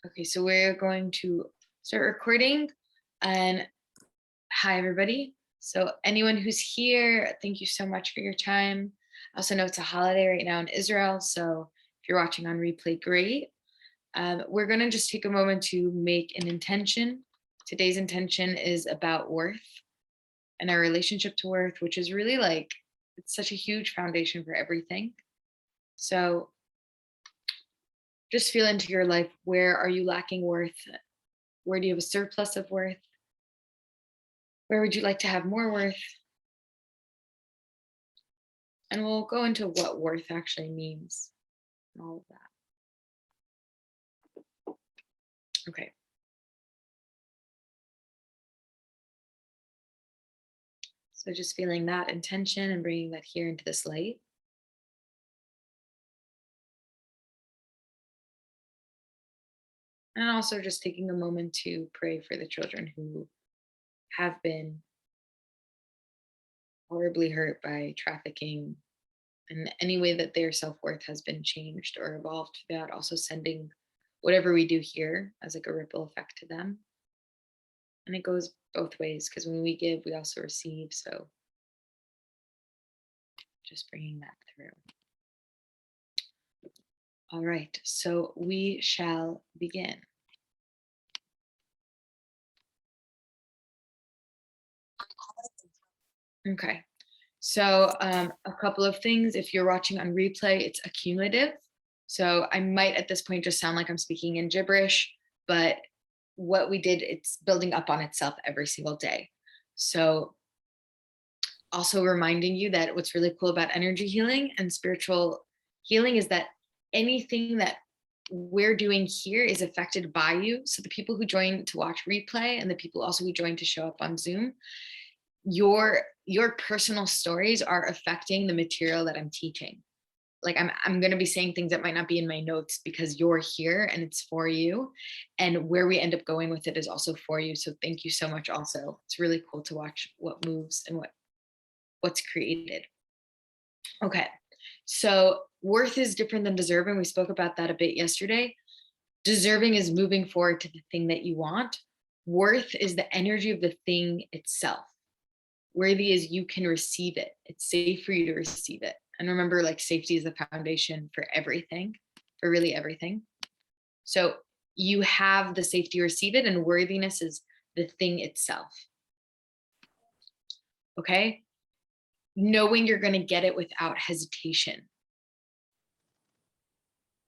Okay, so we're going to start recording. And hi, everybody. So anyone who's here, thank you so much for your time. I also know it's a holiday right now in Israel, so if you're watching on replay, great. We're going to just take a moment to make an intention. Today's intention is about worth and our relationship to worth, which is really like, it's such a huge foundation for everything. So just feel into your life. Where are you lacking worth? Where do you have a surplus of worth? Where would you like to have more worth? And we'll go into what worth actually means and all of that. Okay. So just feeling that intention and bringing that here into this light. And also just taking a moment to pray for the children who have been horribly hurt by trafficking and any way that their self-worth has been changed or evolved through that. Also sending whatever we do here as like a ripple effect to them. And it goes both ways because when we give, we also receive. So just bringing that through. All right, so we shall begin. Okay, so a couple of things. If you're watching on replay, it's accumulative. So I might at this point just sound like I'm speaking in gibberish, but what we did, it's building up on itself every single day. So also reminding you that what's really cool about energy healing and spiritual healing is that anything that we're doing here is affected by you. So the people who join to watch replay and the people also who join to show up on Zoom, your personal stories are affecting the material that I'm teaching. Like I'm going to be saying things that might not be in my notes because you're here and it's for you, and where we end up going with it is also for you. So thank you so much. Also, it's really cool to watch what moves and what's created. Okay, so worth is different than deserving. We spoke about that a bit yesterday. Deserving is moving forward to the thing that you want. Worth is the energy of the thing itself. Worthy is you can receive it. It's safe for you to receive it. And remember, like, safety is the foundation for everything, for really everything. So you have the safety to receive it, and worthiness is the thing itself. Okay? Knowing you're going to get it without hesitation.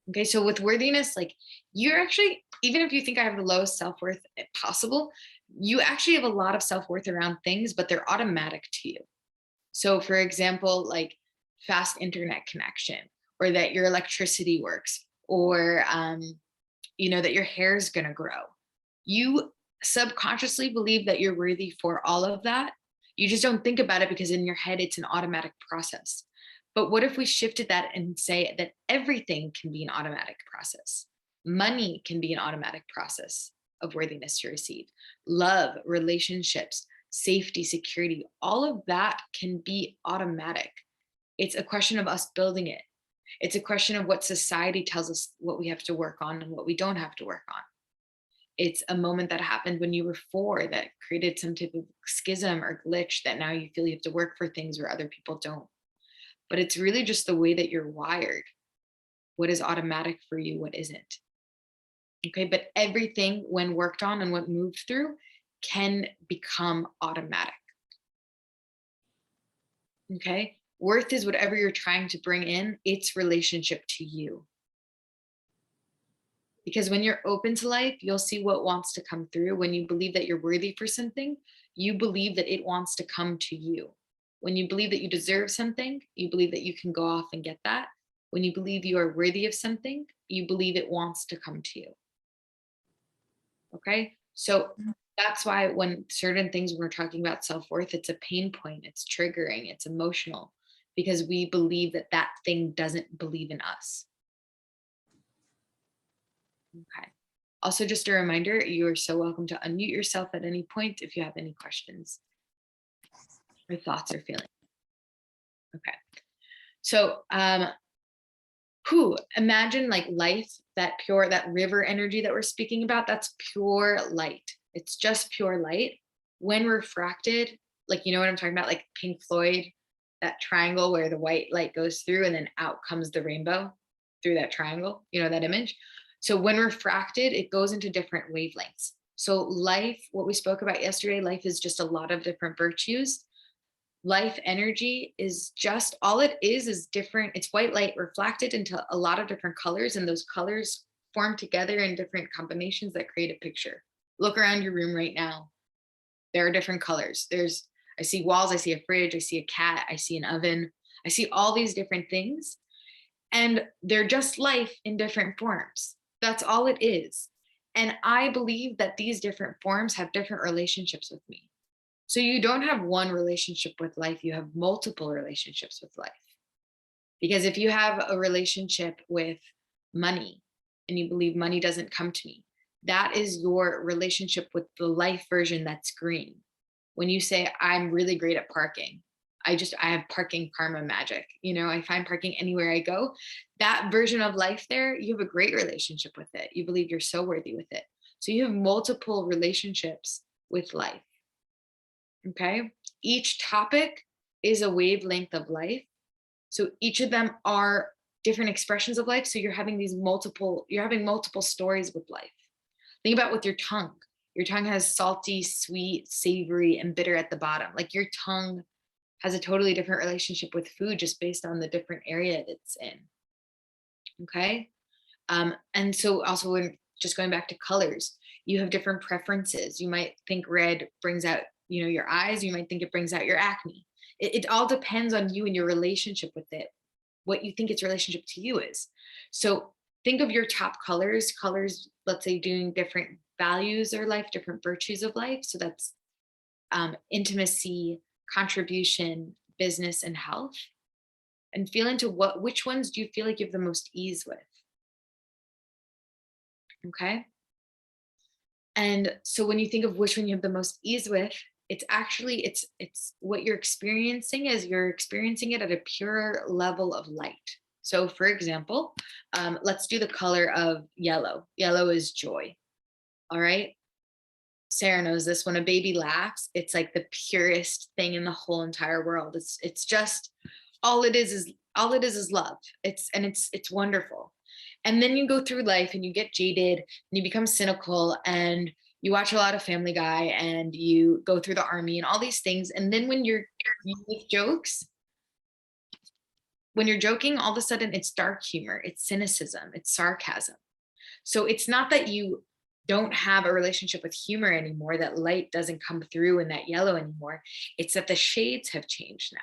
Okay, so with worthiness, like, you're actually, even if you think I have the lowest self-worth possible, you actually have a lot of self-worth around things, but they're automatic to you. So for example, like fast internet connection, or that your electricity works, or that your hair is going to grow. You subconsciously believe that you're worthy for all of that. You just don't think about it because in your head it's an automatic process. But what if we shifted that and say that everything can be an automatic process? Money can be an automatic process of worthiness to receive. Love, relationships, safety, security, all of that can be automatic. It's a question of us building it. It's a question of what society tells us what we have to work on and what we don't have to work on. It's a moment that happened when you were 4 that created some type of schism or glitch that now you feel you have to work for things where other people don't. But it's really just the way that you're wired. What is automatic for you, what isn't. Okay, but everything when worked on and what moved through can become automatic. Okay, worth is whatever you're trying to bring in, its relationship to you. Because when you're open to life, you'll see what wants to come through. When you believe that you're worthy for something, you believe that it wants to come to you. When you believe that you deserve something, you believe that you can go off and get that. When you believe you are worthy of something, you believe it wants to come to you. Okay, so that's why when certain things, when we're talking about self-worth, it's a pain point, it's triggering, it's emotional, because we believe that that thing doesn't believe in us. Okay, also just a reminder, you are so welcome to unmute yourself at any point if you have any questions or thoughts or feelings. Okay, so Imagine like life, that pure, that river energy that we're speaking about, that's pure light. It's just pure light. When refracted, like, you know what I'm talking about? Like Pink Floyd, that triangle where the white light goes through and then out comes the rainbow through that triangle, you know, that image. So when refracted, it goes into different wavelengths. So life, what we spoke about yesterday, life is just a lot of different virtues. Life energy is just, all it is different. It's white light reflected into a lot of different colors, and those colors form together in different combinations that create a picture. Look around your room right now. There are different colors. I see walls, I see a fridge, I see a cat, I see an oven, I see all these different things, and they're just life in different forms. That's all it is. And I believe that these different forms have different relationships with me. So you don't have one relationship with life, you have multiple relationships with life. Because if you have a relationship with money and you believe money doesn't come to me, that is your relationship with the life version that's green. When you say, I'm really great at parking, I have parking karma magic. You know, I find parking anywhere I go. That version of life there, you have a great relationship with it. You believe you're so worthy with it. So you have multiple relationships with life. Okay. Each topic is a wavelength of life. So each of them are different expressions of life. So you're having multiple stories with life. Think about with your tongue. Your tongue has salty, sweet, savory, and bitter at the bottom. Like your tongue has a totally different relationship with food just based on the different area it's in. Okay. And so also when just going back to colors, you have different preferences. You might think red brings out, you know, your eyes. You might think it brings out your acne. It all depends on you and your relationship with it, what you think its relationship to you is. So think of your top colors, let's say doing different values of life, different virtues of life. So that's intimacy, contribution, business, and health. And feel into which ones do you feel like you have the most ease with? Okay. And so when you think of which one you have the most ease with, it's actually it's what you're experiencing is you're experiencing it at a pure level of light. So for example, let's do the color of yellow. Yellow is joy. All right. Sarah knows this. When a baby laughs, it's like the purest thing in the whole entire world. It's just all it is love. It's wonderful. And then you go through life and you get jaded and you become cynical and you watch a lot of Family Guy and you go through the army and all these things. And then you make jokes, when you're joking, all of a sudden it's dark humor, it's cynicism, it's sarcasm. So it's not that you don't have a relationship with humor anymore, that light doesn't come through in that yellow anymore. It's that the shades have changed now.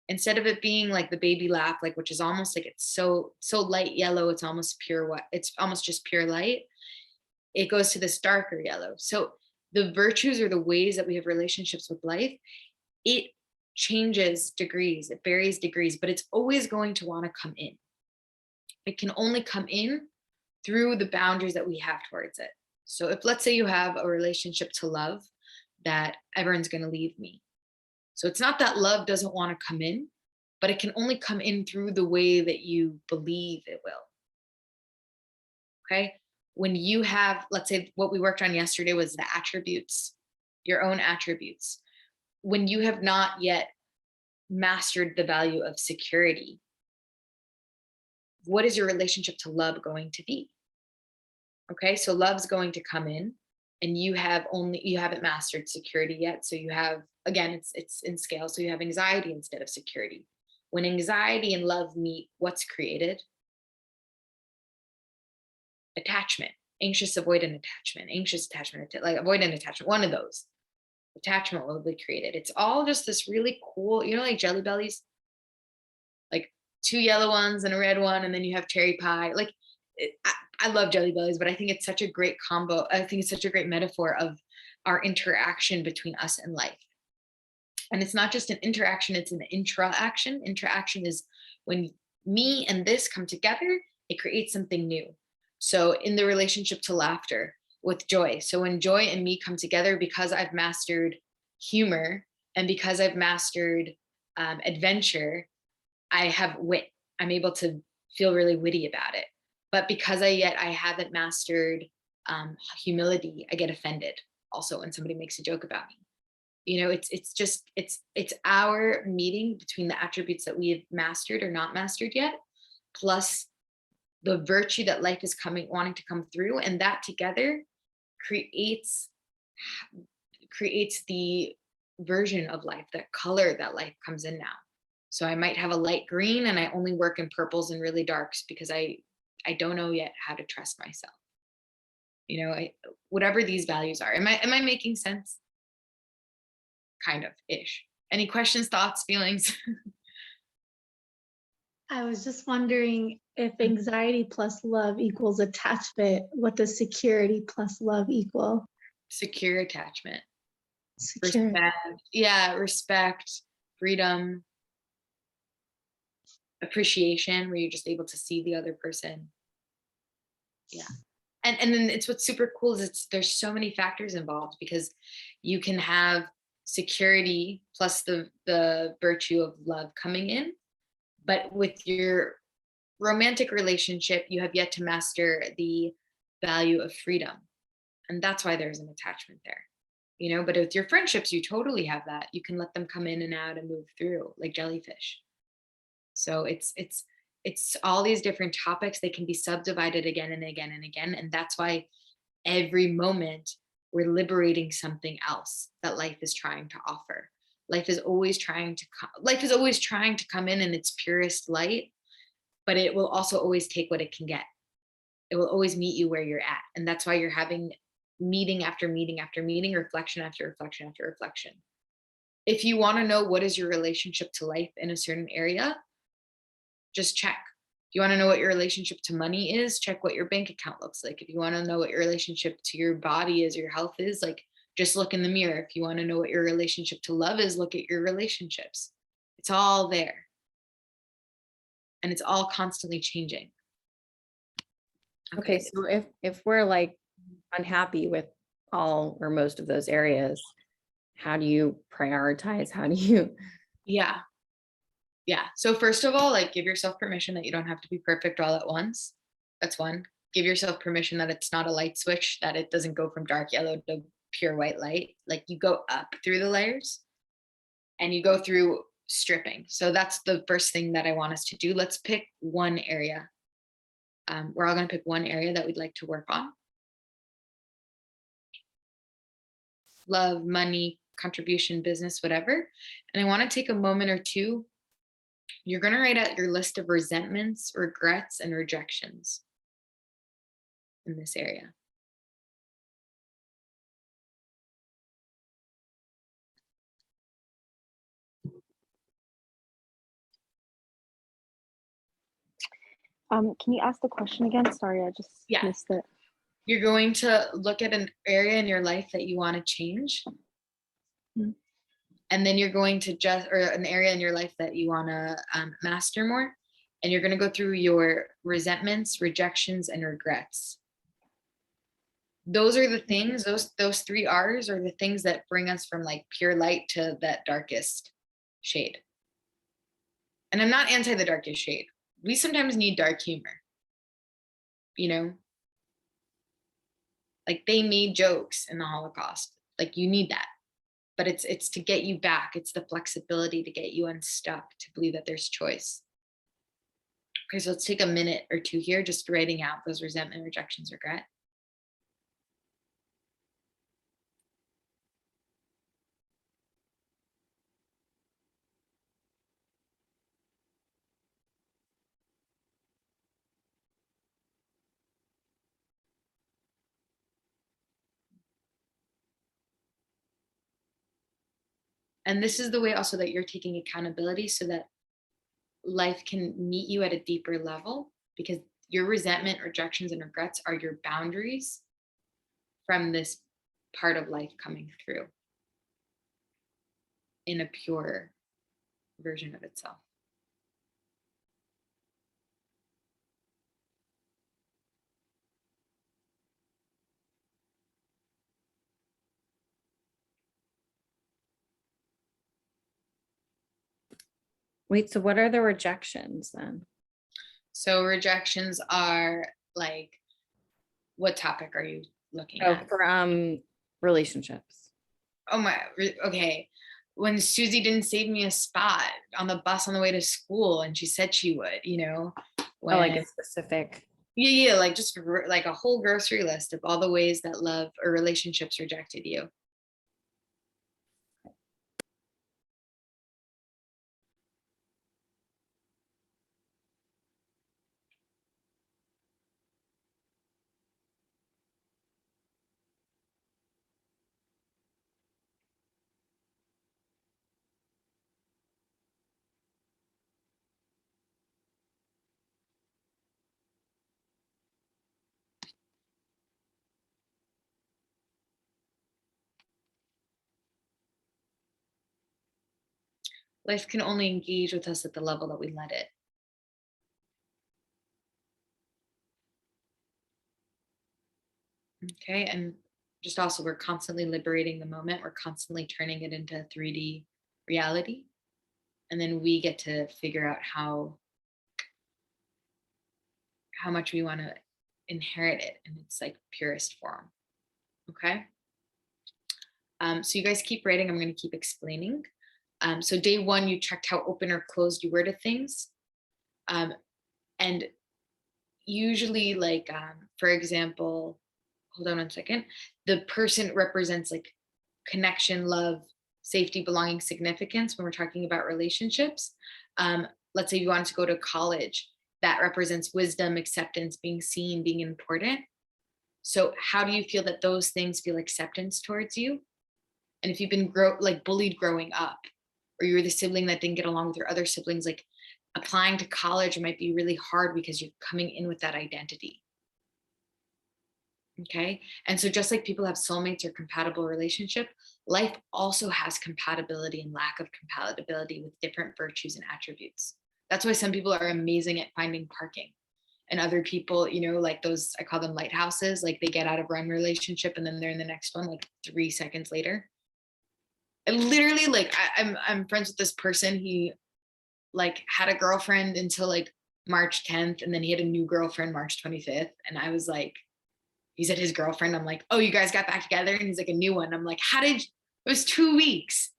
Instead of it being like the baby laugh, like, which is almost like it's so light yellow, it's almost pure what it's almost just pure light. It goes to this darker yellow. So the virtues or the ways that we have relationships with life, it changes degrees, it varies degrees, but it's always going to want to come in. It can only come in through the boundaries that we have towards it. So if let's say you have a relationship to love, that everyone's going to leave me. So it's not that love doesn't want to come in, but it can only come in through the way that you believe it will. Okay. When you have, let's say what we worked on yesterday was the attributes, your own attributes. When you have not yet mastered the value of security, what is your relationship to love going to be? Okay. So love's going to come in and you haven't mastered security yet. So you have, again, it's in scale. So you have anxiety instead of security. When anxiety and love meet, what's created? Attachment, anxious avoidant attachment, anxious attachment, like avoidant attachment, one of those. Attachment will be created. It's all just this really cool, you know, like Jelly Bellies, like two yellow ones and a red one, and then you have cherry pie. Like I love Jelly Bellies, but I think it's such a great combo. I think it's such a great metaphor of our interaction between us and life. And it's not just an interaction, it's an intra-action. Interaction is when me and this come together, it creates something new. So in the relationship to laughter with joy. So when joy and me come together, because I've mastered humor and because I've mastered adventure, I have wit. I'm able to feel really witty about it. But because I haven't mastered humility, I get offended also when somebody makes a joke about me. It's our meeting between the attributes that we have mastered or not mastered yet, plus the virtue that life is wanting to come through, and that together creates the version of life, that color that life comes in now. So I might have a light green and I only work in purples and really darks because I don't know yet how to trust myself. Whatever these values are. Am I making sense? Kind of ish. Any questions, thoughts, feelings? I was just wondering if anxiety plus love equals attachment, what does security plus love equal? Secure attachment. Secure. Respect. Yeah, respect, freedom, appreciation, where you're just able to see the other person. Yeah. And then it's what's super cool is there's so many factors involved, because you can have security plus the virtue of love coming in, but with your romantic relationship you have yet to master the value of freedom, and that's why there's an attachment there. But with your friendships you totally have that. You can let them come in and out and move through like jellyfish. So it's all these different topics. They can be subdivided again and again and again, and that's why every moment we're liberating something else that life is trying to offer. Life is always trying to come in its purest light, but it will also always take what it can get. It will always meet you where you're at, and that's why you're having meeting after meeting after meeting, reflection after reflection after reflection. If you want to know what is your relationship to life in a certain area, just check. If you want to know what your relationship to money is, check what your bank account looks like. If you want to know what your relationship to your body is, your health is, like, just look in the mirror. If you want to know what your relationship to love is, look at your relationships. It's all there. And it's all constantly changing. Okay, so if we're like unhappy with all or most of those areas, how do you prioritize? How do you? Yeah. So first of all, like, give yourself permission that you don't have to be perfect all at once. That's one. Give yourself permission that it's not a light switch, that it doesn't go from dark yellow to pure white light. Like, you go up through the layers and you go through stripping. So that's the first thing that I want us to do. Let's pick one area. We're all going to pick one area that we'd like to work on. Love, money, contribution, business, whatever. And I want to take a moment or two. You're going to write out your list of resentments, regrets, and rejections in this area. Can you ask the question again? Sorry, I just missed it. You're going to look at an area in your life that you want to change. Mm-hmm. And then you're going to or an area in your life that you want to master more. And you're going to go through your resentments, rejections, and regrets. Those are the things, those 3 R's are the things that bring us from like pure light to that darkest shade. And I'm not anti the darkest shade. We sometimes need dark humor. Like, they made jokes in the Holocaust. Like, you need that. But it's to get you back. It's the flexibility to get you unstuck, to believe that there's choice. Okay, so let's take a minute or two here, just writing out those resentment, rejections, regret. And this is the way also that you're taking accountability, so that life can meet you at a deeper level, because your resentment, rejections, and regrets are your boundaries from this part of life coming through in a pure version of itself. Wait, so what are the rejections then? So rejections are like, what topic are you looking Oh, at? for relationships. Oh my, okay. When Susie didn't save me a spot on the bus on the way to school and she said she would, Oh, like when, a specific. yeah, like just like a whole grocery list of all the ways that love or relationships rejected you. Life can only engage with us at the level that we let it. Okay, and just also we're constantly liberating the moment. We're constantly turning it into 3D reality. And then we get to figure out how much we want to inherit it in its like purest form. Okay. So you guys keep writing. I'm going to keep explaining. So day one, you checked how open or closed you were to things. And usually like, for example, hold on one second. The person represents like connection, love, safety, belonging, significance when we're talking about relationships. Let's say you wanted to go to college, that represents wisdom, acceptance, being seen, being important. So how do you feel that those things feel acceptance towards you? And if you've been bullied growing up, or you were the sibling that didn't get along with your other siblings, like applying to college might be really hard because you're coming in with that identity. Okay. And so just like people have soulmates or compatible relationship, life also has compatibility and lack of compatibility with different virtues and attributes. That's why some people are amazing at finding parking. And other people, like those, I call them lighthouses, like they get out of one relationship and then they're in the next one like 3 seconds later. And literally, like I'm friends with this person. He like had a girlfriend until like March 10th, and then he had a new girlfriend March 25th. And I was like, he said his girlfriend. I'm like, oh, you guys got back together? And he's like, a new one. I'm like, it was 2 weeks.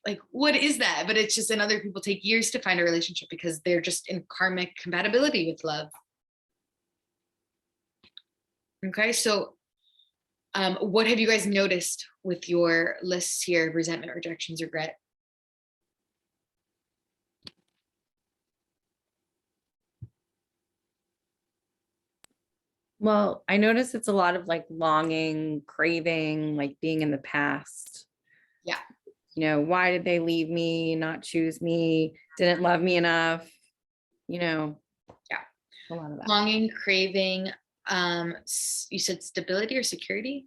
Like, what is that? But it's just, and other people take years to find a relationship because they're just in karmic compatibility with love. Okay, so what have you guys noticed with your lists here? Resentment, rejections, regret? Well, I notice it's a lot of like longing, craving, like being in the past. Yeah. Why did they leave me, not choose me, didn't love me enough? Yeah. A lot of that. Longing, craving, you said stability or security?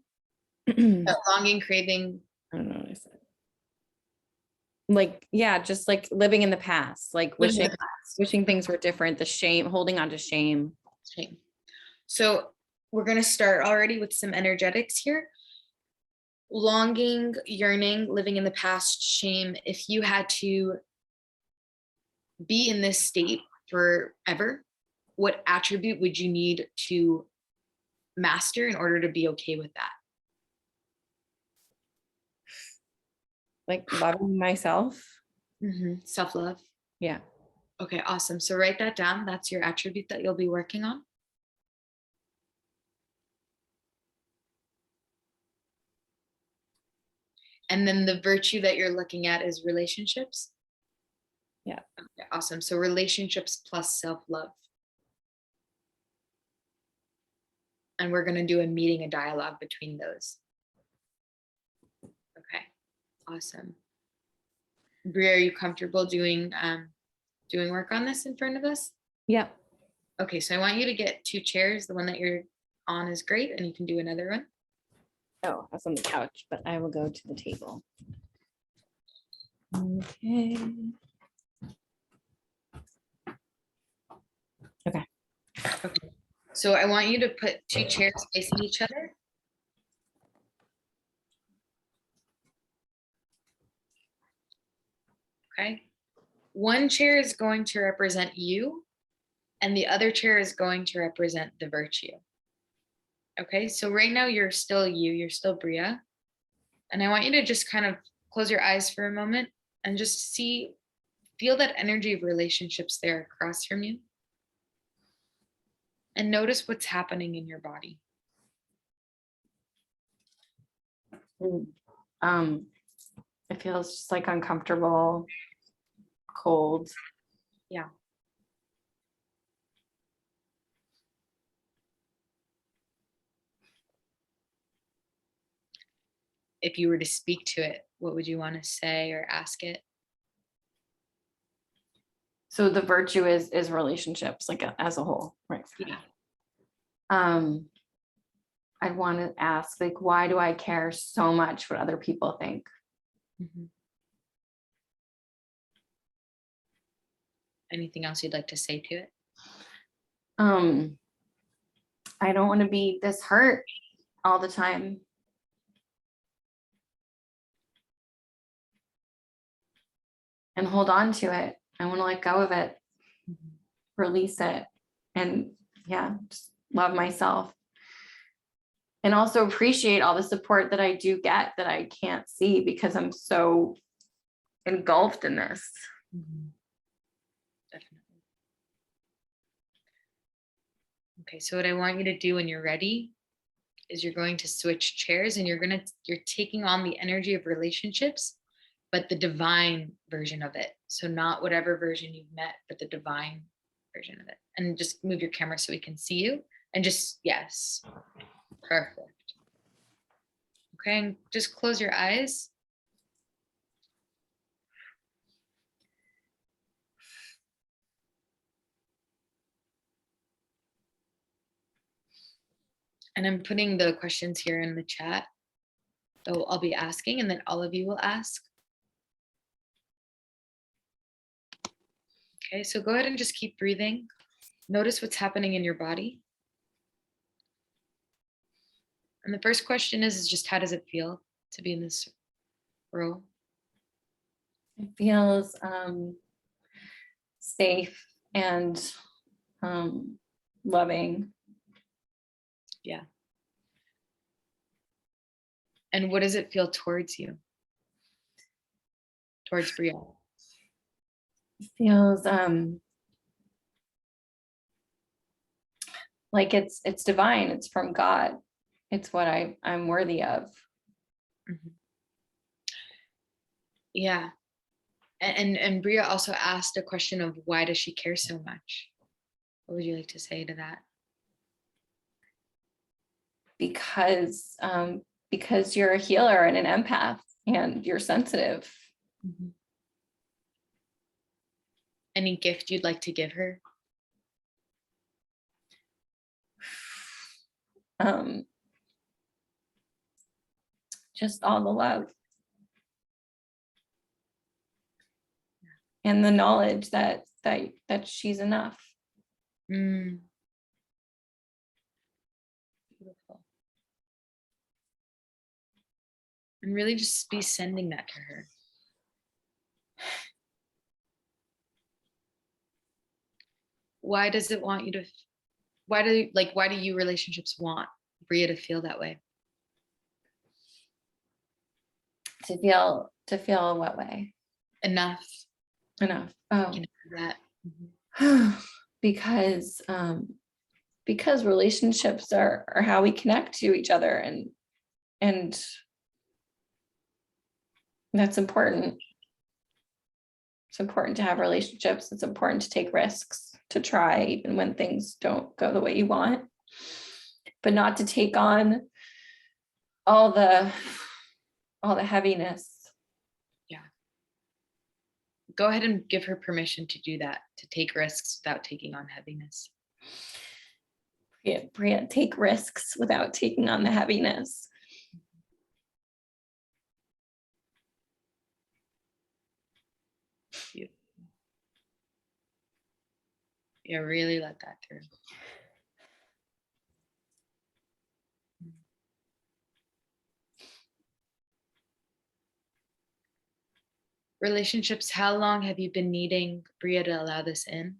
Longing, craving. I don't know what I said. Like, yeah, just like living in the past, like wishing things were different, the shame, holding on to shame. Shame. So we're going to start already with some energetics here. Longing, yearning, living in the past, shame. If you had to be in this state forever, what attribute would you need to master in order to be okay with that? Like loving myself. Self-love. Yeah. Okay, awesome. So write that down. That's your attribute that you'll be working on. And then the virtue that you're looking at is relationships. Yeah. Okay, awesome. So relationships plus self-love. And we're going to do a dialogue between those. Okay, awesome. Brie, are you comfortable doing work on this in front of us? Yeah. Okay, so I want you to get 2 chairs. The one that you're on is great, and you can do another one. Oh, that's on the couch, but I will go to the table. Okay. Okay. Okay. So I want you to put 2 chairs facing each other. Okay. One chair is going to represent you, And the other chair is going to represent the virtue. Okay, so right now you're still you, you're still Bria. And I want you to just kind of close your eyes for a moment and just feel that energy of relationships there across from you. And notice what's happening in your body. It feels just like uncomfortable, cold. Yeah. If you were to speak to it, what would you want to say or ask it? So the virtue is relationships, like as a whole, right? Yeah. I'd want to ask, like, why do I care so much what other people think? Mm-hmm. Anything else you'd like to say to it? I don't want to be this hurt all the time. And hold on to it. I want to let go of it, release it, and yeah, just love myself. And also appreciate all the support that I do get that I can't see because I'm so engulfed in this. Definitely. Okay, so what I want you to do when you're ready is you're going to switch chairs and you're taking on the energy of relationships, but the divine version of it. So not whatever version you've met, but the divine version of it. And just move your camera so we can see you. And just, yes, perfect. Okay, and just close your eyes. And I'm putting the questions here in the chat. So I'll be asking and then all of you will ask. Okay, so go ahead and just keep breathing. Notice what's happening in your body. And the first question is just how does it feel to be in this role? It feels safe and loving. Yeah. And what does it feel towards you? Towards Bria? It feels like it's divine. It's from God. It's what I'm worthy of. Mm-hmm. Yeah. And Bria also asked a question of why does she care so much? What would you like to say to that? Because you're a healer and an empath and you're sensitive. Mm-hmm. Any gift you'd like to give her? Just all the love and the knowledge that she's enough. Beautiful. And really just be sending that to her. Why does it want you to, why do you relationships want Bria to feel that way? To feel what way? Enough. Enough. You can have that. Mm-hmm. Because relationships are how we connect to each other, and that's important. It's important to have relationships. It's important to take risks, to try even when things don't go the way you want, but not to take on all the heaviness. Yeah. Go ahead and give her permission to do that, to take risks without taking on heaviness. Bria, take risks without taking on the heaviness. Beautiful. Yeah, really let that through. Relationships, how long have you been needing Bria to allow this in?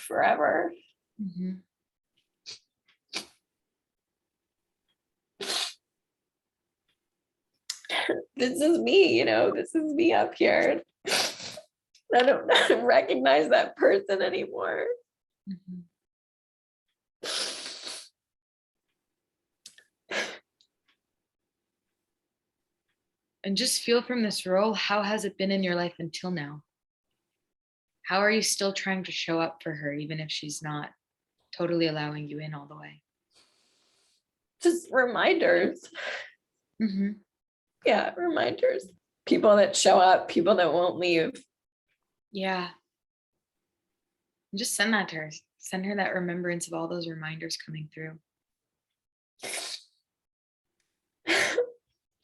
forever. Mm-hmm. This is me, this is me up here. I don't recognize that person anymore. Mm-hmm. And just feel from this role, how has it been in your life until now? How are you still trying to show up for her, even if she's not totally allowing you in all the way? Just reminders. Mm-hmm. Yeah, reminders. People that show up, people that won't leave. Yeah. And just send that to her. Send her that remembrance of all those reminders coming through.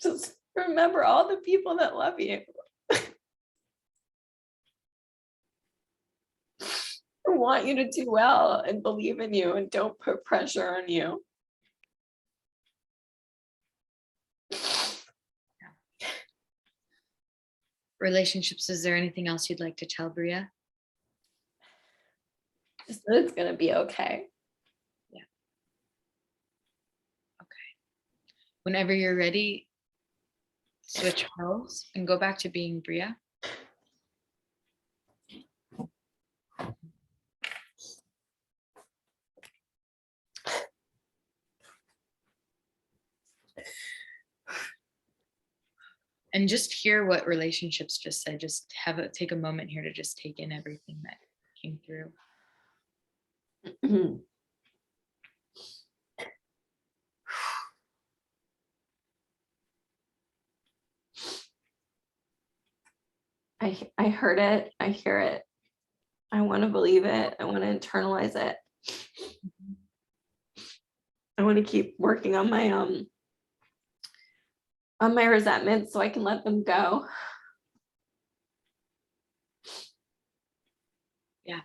Just remember all the people that love you. Want you to do well and believe in you and don't put pressure on you. Relationships, is there anything else you'd like to tell Bria? Just that it's gonna be okay. Yeah. Okay. Whenever you're ready, switch roles and go back to being Bria. And just hear what relationships just said. Just take a moment here to just take in everything that came through. I heard it. I hear it. I want to believe it. I want to internalize it. I want to keep working on my resentments so I can let them go. Yeah.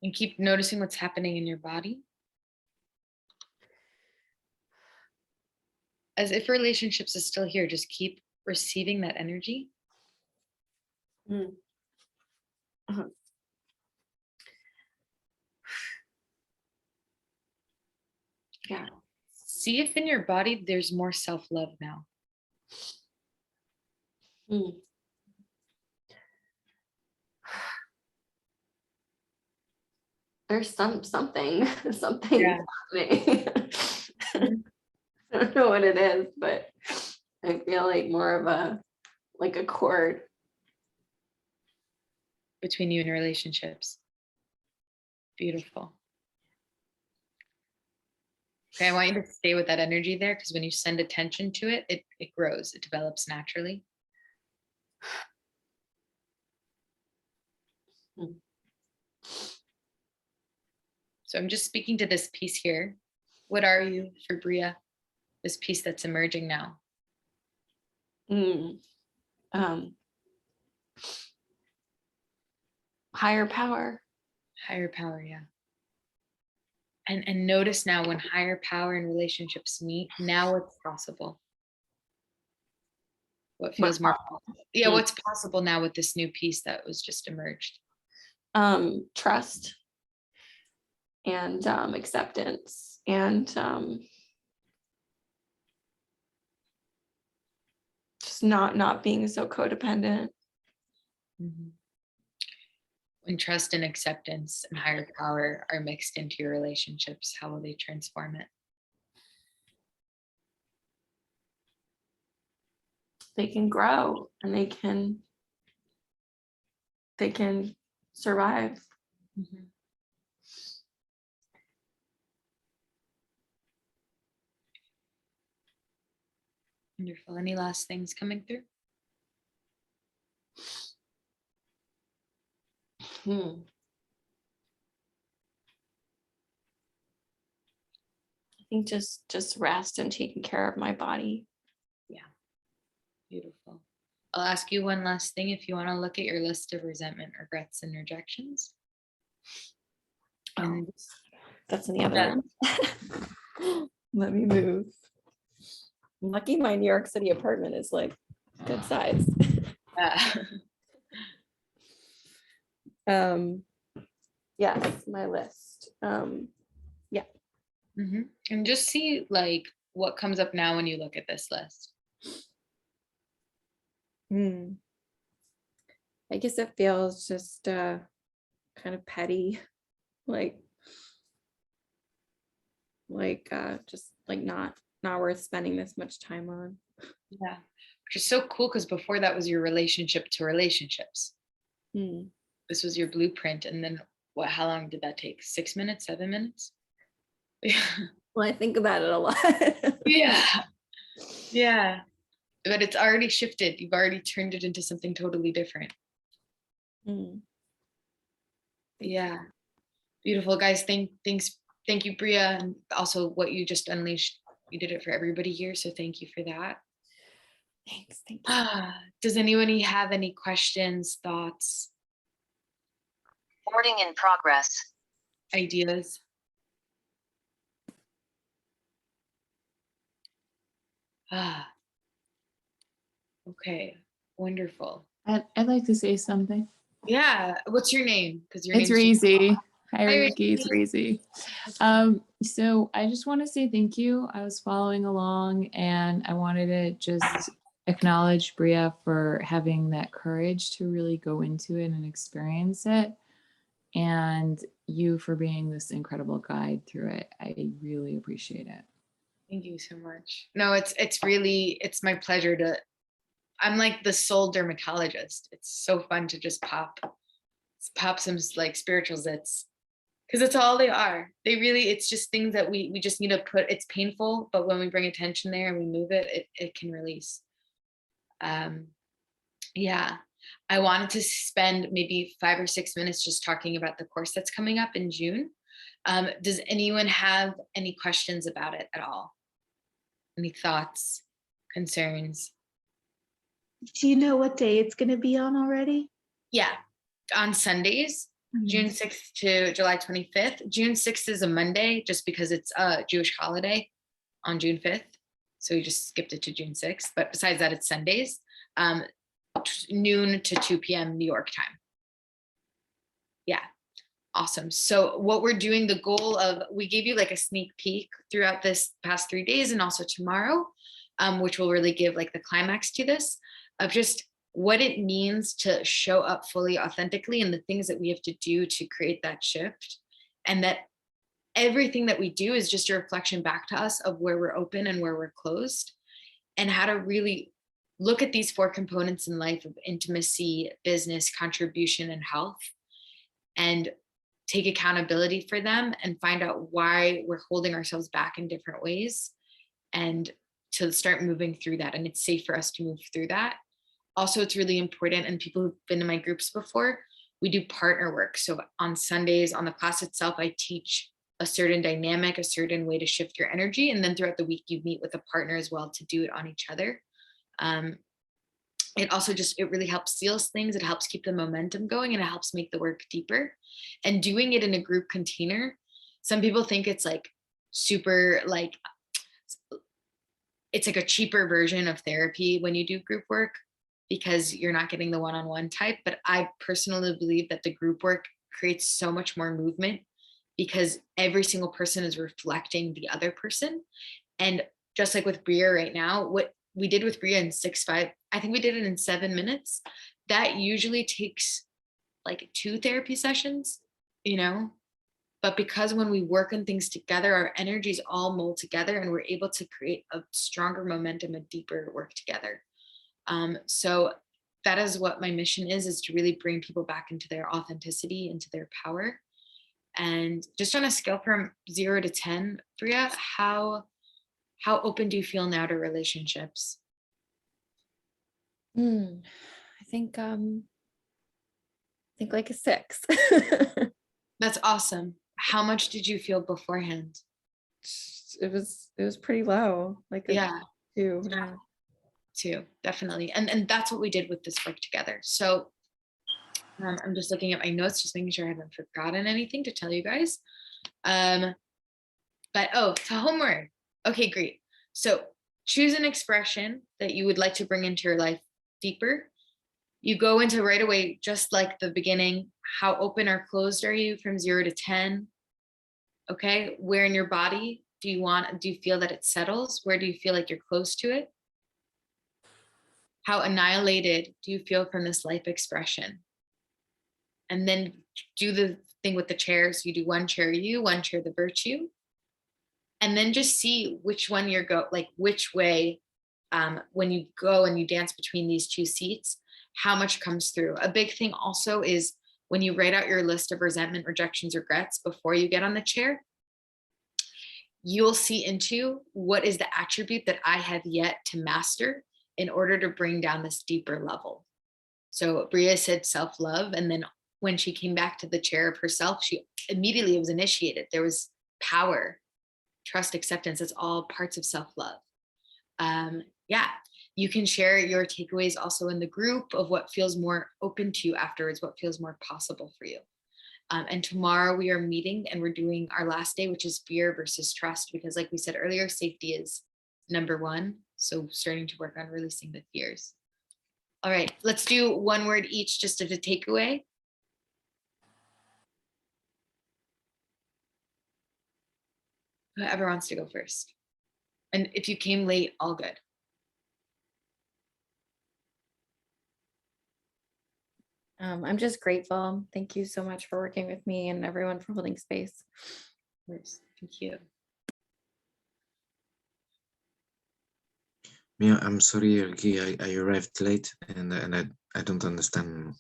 And keep noticing what's happening in your body. As if relationships is still here, just keep receiving that energy. Uh-huh. Yeah. See if in your body there's more self-love now. There's something Yeah. happening. I don't know what it is, but I feel like more of a cord Between you and relationships. Beautiful. Okay, I want you to stay with that energy there, because when you send attention to it, it grows, it develops naturally. So I'm just speaking to this piece here. What are you for Bria? This piece that's emerging now. Higher power. Higher power, yeah. And notice now when higher power and relationships meet, now what's possible? What feels more possible? Yeah, what's possible now with this new piece that was just emerged? Trust and acceptance and just not being so codependent. Mm-hmm. When trust and acceptance and higher power are mixed into your relationships, how will they transform it? They can grow and they can survive. Mm-hmm. Wonderful. Any last things coming through? I think just rest and taking care of my body. Yeah. Beautiful. I'll ask you one last thing. If you want to look at your list of resentment, regrets, and rejections. And that's in the other room. Let me move. I'm lucky my New York City apartment is like good size. Yes, my list. Yeah. And just see like what comes up now when you look at this list. I guess it feels just kind of petty, like just like not worth spending this much time on. Yeah, which is so cool because before that was your relationship to relationships. This was your blueprint, and then what? How long did that take? 6 minutes? 7 minutes? Yeah. Well, I think about it a lot. Yeah. Yeah. But it's already shifted. You've already turned it into something totally different. Yeah. Beautiful, guys. Thank you, Bria, and also what you just unleashed. You did it for everybody here, so thank you for that. Thanks. Thank you. Does anyone have any questions, thoughts, Recording in progress. ideas? Okay, wonderful. I'd like to say something. Yeah, what's your name? Because your It's name's Razy. Hi, Hi, Ricky. It's Razy. So I just want to say thank you. I was following along and I wanted to just acknowledge Bria for having that courage to really go into it and experience it. And you for being this incredible guide through it. I really appreciate it. Thank you so much. No, it's my pleasure to. I'm like the soul dermatologist. It's so fun to just pop some like spiritual zits, because it's all they are. They really, it's just things that we just need to put. It's painful, but when we bring attention there and we move it, it can release. Yeah, I wanted to spend maybe 5 or 6 minutes just talking about the course that's coming up in June. Does anyone have any questions about it at all? Any thoughts, concerns? Do you know what day it's going to be on already? Yeah, on Sundays, June 6th to July 25th. June 6th is a Monday just because it's a Jewish holiday on June 5th. So we just skipped it to June 6th. But besides that, it's Sundays, noon to 2 p.m. New York time. Yeah, awesome. So what we're doing, the goal of, we gave you like a sneak peek throughout this past 3 days and also tomorrow, which will really give like the climax to this, of just what it means to show up fully authentically and the things that we have to do to create that shift. And that everything that we do is just a reflection back to us of where we're open and where we're closed, and how to really look at these 4 components in life of intimacy, business, contribution, and health, and take accountability for them and find out why we're holding ourselves back in different ways, and to start moving through that. And it's safe for us to move through that. Also, it's really important, and people who've been in my groups before, we do partner work. So on Sundays, on the class itself, I teach a certain dynamic, a certain way to shift your energy. And then throughout the week, you meet with a partner as well to do it on each other. It also just, it really helps seals things. It helps keep the momentum going, and it helps make the work deeper. And doing it in a group container, some people think it's like super, like, it's like a cheaper version of therapy when you do group work, because you're not getting the one-on-one type. But I personally believe that the group work creates so much more movement, because every single person is reflecting the other person. And just like with Bria right now, what we did with Bria in 6-5, I think we did it in 7 minutes. That usually takes like 2 therapy sessions, you know? But because when we work on things together, our energies all mold together, and we're able to create a stronger momentum, a deeper work together. So that is what my mission is to really bring people back into their authenticity, into their power. And just on a scale from 0 to 10, Bria, how open do you feel now to relationships? I think like a 6. That's awesome. How much did you feel beforehand? It was pretty low, like a Yeah. 2. Yeah. 2, definitely. And that's what we did with this work together. So I'm just looking at my notes, just making sure I haven't forgotten anything to tell you guys. But to homework. Okay, great. So choose an expression that you would like to bring into your life deeper. You go into right away, just like the beginning. How open or closed are you from 0 to 10? Okay, where in your body do you feel that it settles? Where do you feel like you're close to it? How annihilated do you feel from this life expression? And then do the thing with the chairs. You do one chair you, one chair the virtue. And then just see which one which way, when you go and you dance between these two seats, how much comes through. A big thing also is when you write out your list of resentment, rejections, regrets before you get on the chair, you'll see into what is the attribute that I have yet to master in order to bring down this deeper level. So Bria said self-love. And then when she came back to the chair of herself, she immediately was initiated. There was power, trust, acceptance. It's all parts of self-love. Yeah, you can share your takeaways also in the group of what feels more open to you afterwards, what feels more possible for you. And tomorrow we are meeting and we're doing our last day, which is fear versus trust, because like we said earlier, safety is number one. So starting to work on releasing the fears. All right, let's do one word each just as a takeaway. Whoever wants to go first. And if you came late, all good. I'm just grateful. Thank you so much for working with me and everyone for holding space. Thank you. Mia, I'm sorry, Ergi, I arrived late and I don't understand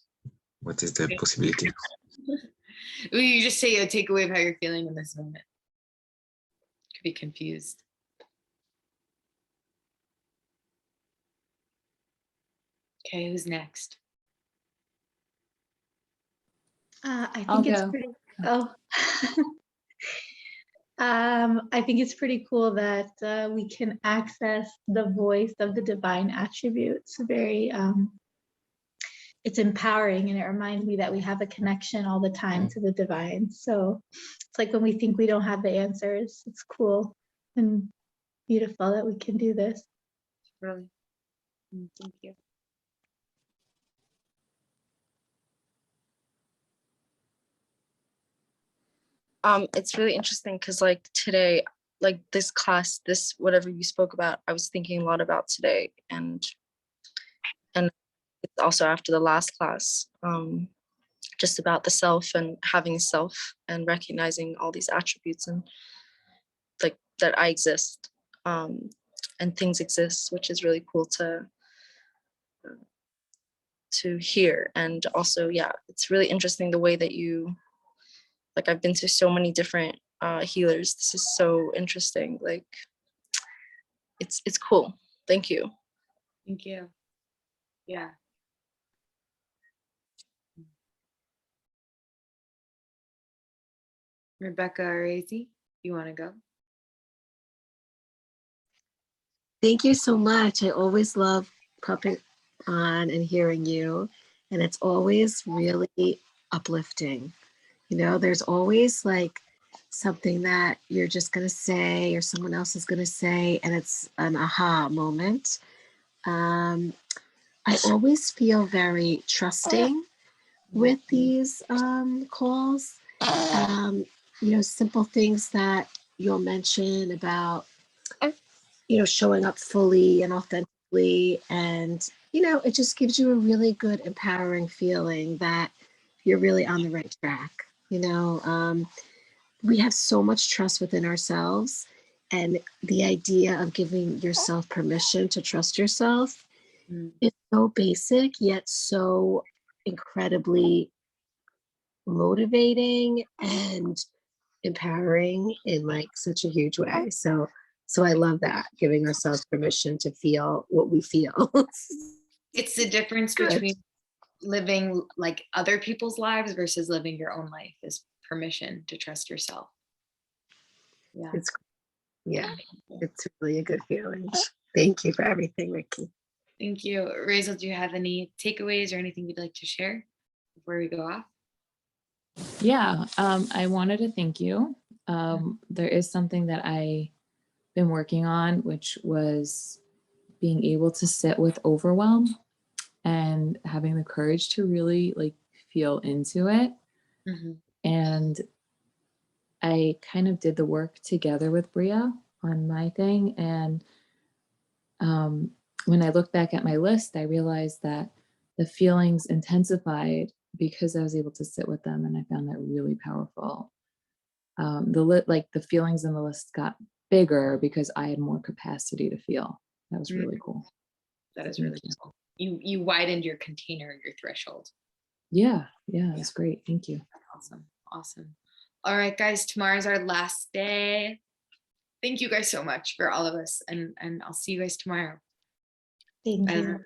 what is the possibility. You just say a takeaway of how you're feeling in this moment. Could be confused. Okay, who's next? I I'll think it's go. pretty. Oh, I think it's pretty cool that we can access the voice of the divine attributes. Very, it's empowering, and it reminds me that we have a connection all the time to the divine. So it's like when we think we don't have the answers, it's cool and beautiful that we can do this. Really? Thank you. It's really interesting because like today, like this class, this whatever you spoke about, I was thinking a lot about today, and it's also after the last class, just about the self and having a self and recognizing all these attributes and like that I exist, and things exist, which is really cool to hear. And also, yeah, it's really interesting the way that you, like I've been to so many different healers. This is so interesting. Like it's cool. Thank you. Thank you. Yeah. Rebecca or Razy, you want to go? Thank you so much. I always love popping on and hearing you, and it's always really uplifting. You know, there's always like something that you're just going to say or someone else is going to say, and it's an aha moment. I always feel very trusting with these calls. You know, simple things that you'll mention about, you know, showing up fully and authentically. And, you know, it just gives you a really good, empowering feeling that you're really on the right track. You know, we have so much trust within ourselves. And the idea of giving yourself permission to trust yourself is so basic, yet so incredibly motivating and empowering in like such a huge way. So I love that, giving ourselves permission to feel what we feel. It's the difference between living like other people's lives versus living your own life, is permission to trust yourself. Yeah. It's really a good feeling. Thank you for everything, Ricky. Thank you. Razel, do you have any takeaways or anything you'd like to share before we go off? Yeah, I wanted to thank you. There is something that I've been working on, which was being able to sit with overwhelm and having the courage to really like feel into it. Mhm. And I kind of did the work together with Bria on my thing. And when I look back at my list, I realized that the feelings intensified because I was able to sit with them, and I found that really powerful. Like the feelings in the list got bigger because I had more capacity to feel. That was really cool. That is Thank really you. cool. You widened your container, your threshold. Yeah, that's great. Thank you. Awesome. Awesome. All right, guys, tomorrow's our last day. Thank you guys so much for all of us, and I'll see you guys tomorrow. Thank Bye. you.